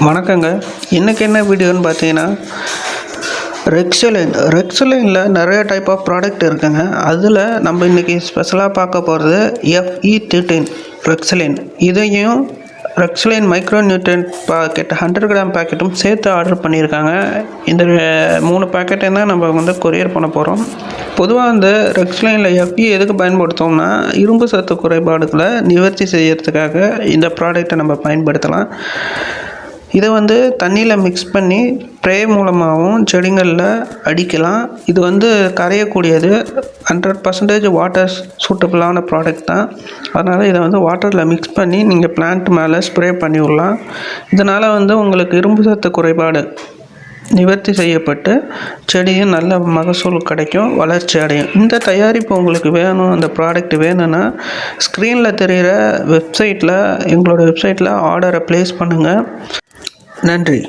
வணக்கங்க. இன்றைக்கி என்ன வீடியோன்னு பார்த்தீங்கன்னா, ரெக்ஸலைனில் நிறைய டைப் ஆஃப் ப்ராடக்ட் இருக்குங்க. அதில் நம்ம இன்றைக்கி ஸ்பெஷலாக பார்க்க போகிறது FE13 ரெக்ஸலைன். இதையும் ரெக்ஸலைன் மைக்ரோ நியூட்ரியன்ட் பாக்கெட் 100 கிராம் பாக்கெட்டும் சேர்த்து ஆர்டர் பண்ணியிருக்காங்க. இந்த 3 பாக்கெட்டையும் தான் நம்ம கொரியர் பண்ண போகிறோம். பொதுவாக இந்த ரெக்ஸலைனில் FE எதுக்கு பயன்படுத்தோம்னா, இரும்பு சத்து குறைபாடுகளை நிவர்த்தி செய்யறதுக்காக இந்த ப்ராடக்டை நம்ம பயன்படுத்தலாம். இதை தண்ணியில் மிக்ஸ் பண்ணி ஸ்ப்ரே மூலமாகவும் செடிகளில் அடிக்கலாம். இது கரையக்கூடியது, 100% வாட்டர் சூட்டபிளான ப்ராடக்ட் தான். அதனால் இதை வாட்டரில் மிக்ஸ் பண்ணி நீங்கள் பிளான்ட் மேலே ஸ்ப்ரே பண்ணி விடலாம். இதனால் உங்களுக்கு இரும்பு சத்து குறைபாடு நிவர்த்தி செய்யப்பட்டு செடியும் நல்ல மகசூல் கிடைக்கும், வளர்ச்சி அடையும். இந்த தயாரிப்பு உங்களுக்கு வேணும், அந்த ப்ராடக்ட் வேணும்னா ஸ்க்ரீனில் தெரிகிற எங்களோட வெப்சைட்டில் ஆர்டரை ப்ளேஸ் பண்ணுங்கள். நன்றி.